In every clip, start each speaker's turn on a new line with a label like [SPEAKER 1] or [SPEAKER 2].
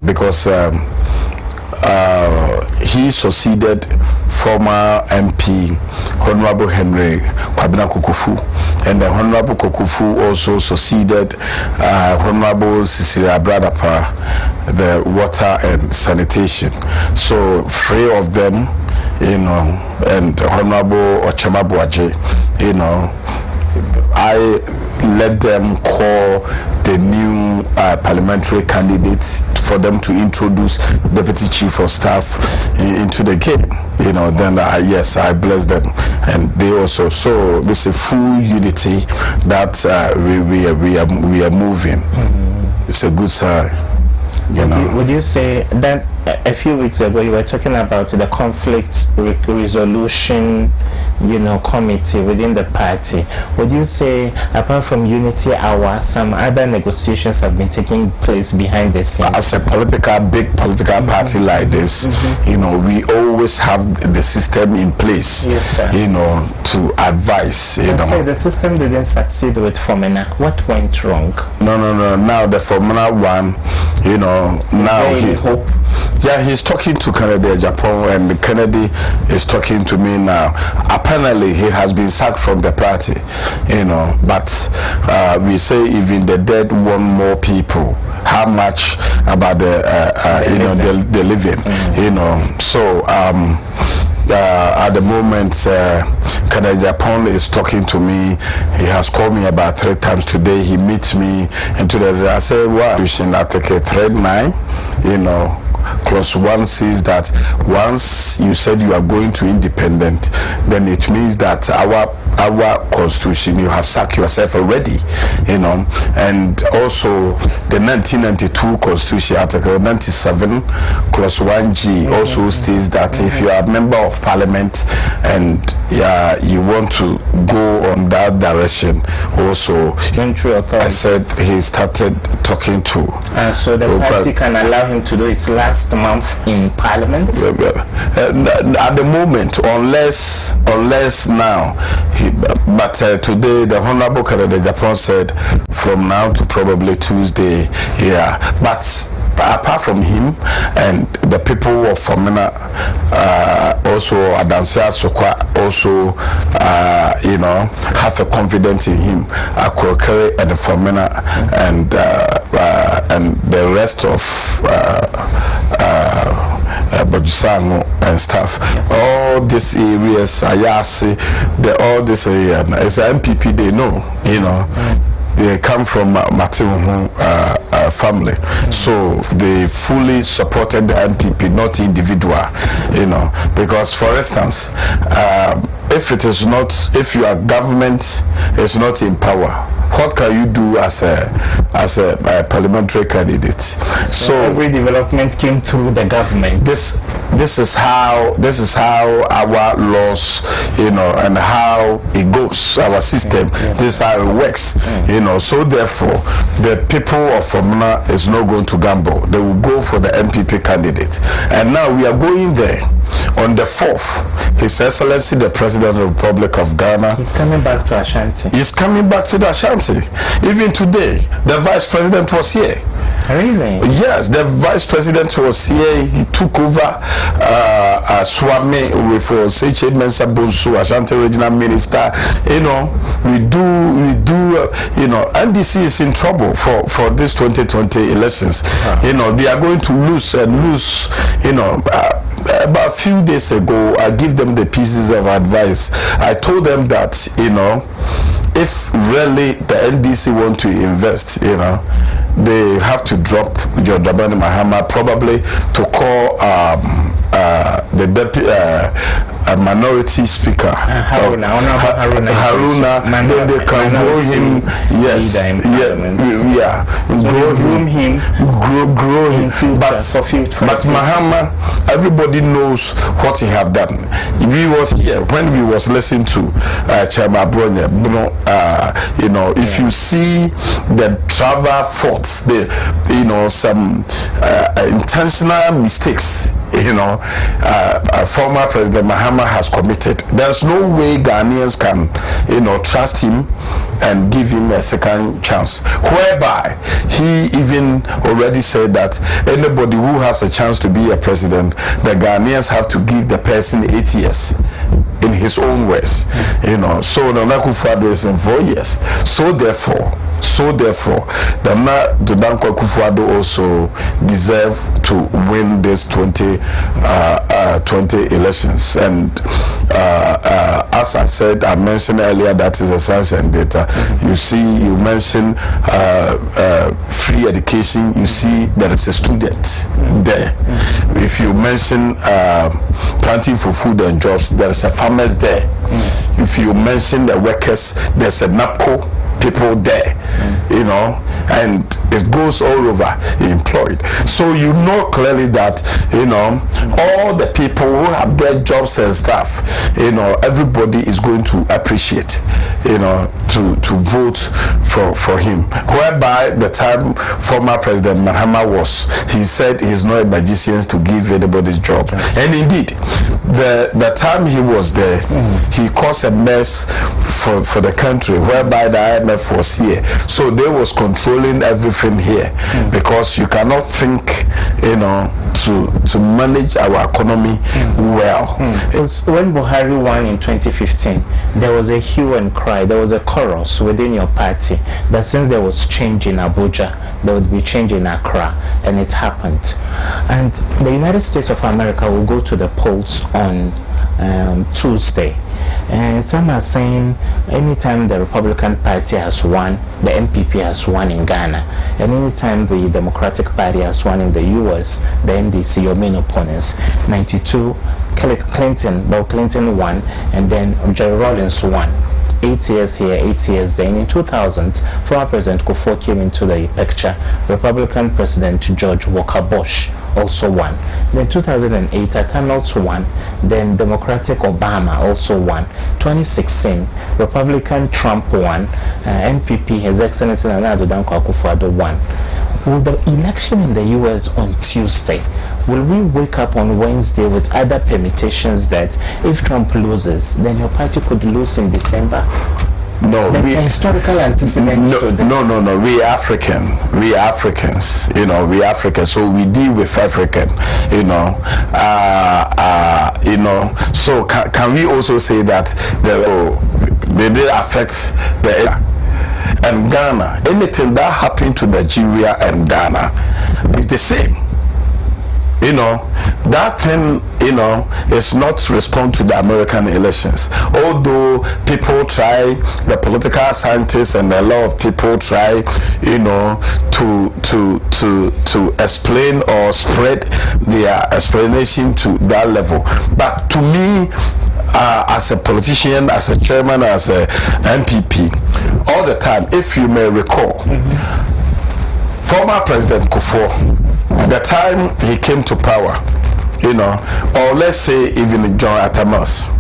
[SPEAKER 1] because he succeeded former MP Honorable Henry Kwabena Kukufu, and the Honorable Kukufu also succeeded Honorable Cecilia Bradapa, the water and sanitation. So 3 of them, and Honorable Ochamabuaje, I let them call the new parliamentary candidates for them to introduce Deputy Chief of Staff into the game. Then yes, I bless them, and they also. So this is a full unity that we are moving. It's a good sign.
[SPEAKER 2] Would you say that a few weeks ago you were talking about the conflict resolution, committee within the party? Would you say, apart from Unity Hour, some other negotiations have been taking place behind the scenes?
[SPEAKER 1] As a big political party like this, we always have the system in place,
[SPEAKER 2] yes,
[SPEAKER 1] to advise.
[SPEAKER 2] Let's say the system didn't succeed with Fomena. What went wrong?
[SPEAKER 1] No. Now the Fomena one, now he
[SPEAKER 2] hope.
[SPEAKER 1] Yeah, he's talking to Kennedy Japan, and Kennedy is talking to me now. Apparently, he has been sacked from the party, but we say even the dead want more people. How much about the living, So at the moment, Kennedy Japan is talking to me. He has called me about 3 times today. He meets me into I say, "Wow, you should not take a trade 9, Clause 1 says that once you said you are going to independent, then it means that our constitution, you have sacked yourself already, and also the 1992 constitution, article 97 clause 1G also states that if you are a member of parliament and you want to go on that direction, also I said he started talking to
[SPEAKER 2] so the party can allow him to do his last month in parliament
[SPEAKER 1] at the moment, unless now but today the Honorable Kennedy Japan said from now to probably Tuesday, but apart from him and the people of Fomena, also Adansia Sokwa also have a confidence in him, Akrokere and Fomena, and the rest of Bajusango and stuff. Yes. All these areas, all this as an MPP, they know, they come from Martin family, so they fully supported the MPP, not individual, because for instance, if your government is not in power, what can you do as a parliamentary candidate? So
[SPEAKER 2] every development came through the government.
[SPEAKER 1] This is how our laws, and how it goes, our system. Yes. This is how it works, So therefore, the people of Fomena is not going to gamble. They will go for the MPP candidate. And now we are going there on the 4th. His Excellency the President of the Republic of Ghana.
[SPEAKER 2] He's coming back to Ashanti.
[SPEAKER 1] He's coming back to the Ashanti. Even today, the Vice President was here.
[SPEAKER 2] Really?
[SPEAKER 1] Yes, the Vice President was here. He took over Swami with Seche Mensa Bonsu, Ashanti Regional Minister. We do. NDC is in trouble for this 2020 elections. They are going to lose. About a few days ago, I give them the pieces of advice. I told them that, if really the NDC want to invest, they have to drop George Abani Mahama, probably to call the deputy minority speaker Haruna, then they can grow him, grow him, but Mahama, everybody knows what he have done. We was here when we was listening to Chama Bronya, if you see the travel faults, some intentional mistakes former President Mahama has committed. There's no way Ghanaians can, trust him and give him a second chance. Whereby he even already said that anybody who has a chance to be a president, the Ghanaians have to give the person 8 years. In his own words, So Nana Akufo-Addo is in 4 years. So therefore, Nana Akufo-Addo also deserve to win this 20 elections. And as I mentioned earlier, that is a science and data. You mentioned free education. You see there is a student there. If you mention planting for food and jobs, there is a farmers there. If you mention the workers, there's a NAPCO people there, and it goes all over employed. So clearly that all the people who have their jobs and stuff, everybody is going to appreciate, to vote for him. Whereby the time former President Mahama he said he's not a magician to give anybody's job. And indeed, the time he was there, he caused a mess for the country, whereby the IMF was here. So they was controlling everything here, because you cannot think, to manage our economy well.
[SPEAKER 2] When Buhari won in 2015, there was a hue and cry, there was a chorus within your party that since there was change in Abuja, there would be change in Accra, and it happened. And the United States of America will go to the polls on Tuesday. And some are saying anytime the Republican Party has won, the MPP has won in Ghana, and anytime the Democratic Party has won in the US, the NDC, your main opponents, 92, Bill Clinton won, and then Jerry Rawlings won. 8 years here, 8 years there. And in 2000, former President Kufuor came into the picture. Republican President George Walker Bush also won. Then 2008, Atamels won. Then Democratic Obama also won. 2016, Republican Trump won. NPP, His Excellency Nana Akufo-Addo won. Will the election in the US on Tuesday, will we wake up on Wednesday with other permutations that if Trump loses, then your party could lose in December?
[SPEAKER 1] No,
[SPEAKER 2] that's a historical antecedent to this.
[SPEAKER 1] No. We Africans. We Africans. So we deal with African. So can we also say that they did affect the area? And Ghana, anything that happened to Nigeria and Ghana is the same. That thing, is not respond to the American elections. Although people try, the political scientists and a lot of people try, to explain or spread their explanation to that level. But to me, as a politician, as a chairman, as a MPP, all the time, if you may recall, former President Kufuor, the time he came to power, or let's say even John Atamas,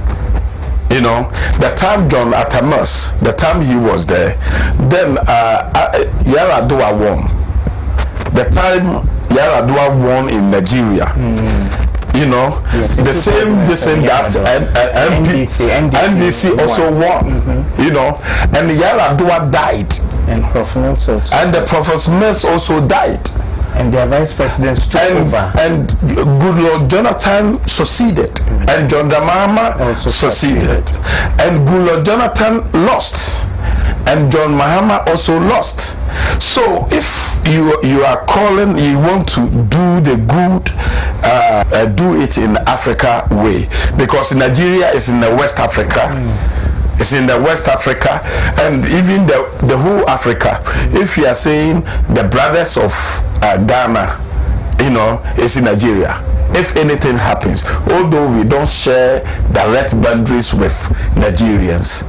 [SPEAKER 1] the time John Atamas, the time he was there, then Yar'Adua won. The time Yar'Adua won in Nigeria, yes, the same that NDC also won, and Yar'Adua died,
[SPEAKER 2] and
[SPEAKER 1] the Prof. Mills also died.
[SPEAKER 2] And their vice presidents took over. And
[SPEAKER 1] Goodluck Jonathan succeeded. And John Mahama also succeeded. And Goodluck Jonathan lost. And John Mahama also lost. So if you are calling, you want to do the good, do it in Africa way. Because Nigeria is in the West Africa. It's in the West Africa, and even the whole Africa. If you are saying the brothers of Ghana, it's in Nigeria. If anything happens, although we don't share direct boundaries with Nigerians,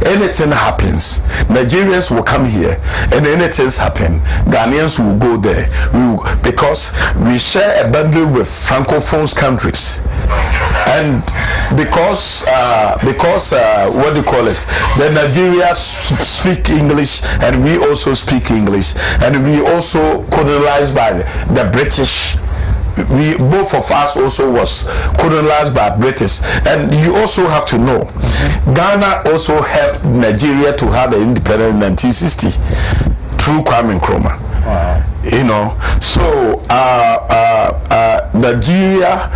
[SPEAKER 1] anything happens, Nigerians will come here, and anything happen, Ghanaians will go there. Because we share a boundary with Francophone countries, and because what do you call it? The Nigerians speak English, and we also speak English, and we also colonized by the British. we both of us also was colonized by British. And you also have to know, Ghana also helped Nigeria to have the independence in 1960 through Kwame Nkrumah.
[SPEAKER 2] Wow.
[SPEAKER 1] You know, so Nigeria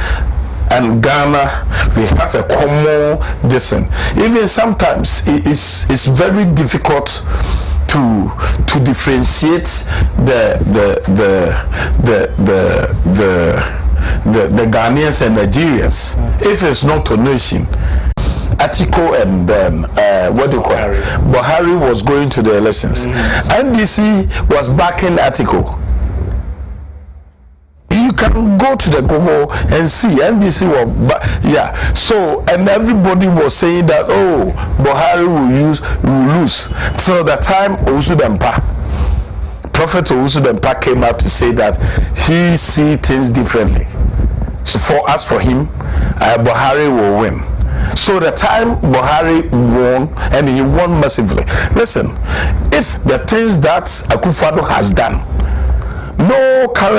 [SPEAKER 1] and Ghana, we have a common distance. Even sometimes it's very difficult to differentiate the Ghanaians and Nigerians if it's not a nation. Atiko and what do you call it? Buhari was going to the elections. NDC was backing Atiko. You can go to the Google and see NDC was, so, and everybody was saying that, oh, Buhari will lose till the time Owusu-Dempa, Prophet Owusu-Dempa came out to say that he see things differently. So for him, Buhari will win. So the time Buhari won, and he won massively. Listen, if the things that Akufo-Addo has done, no current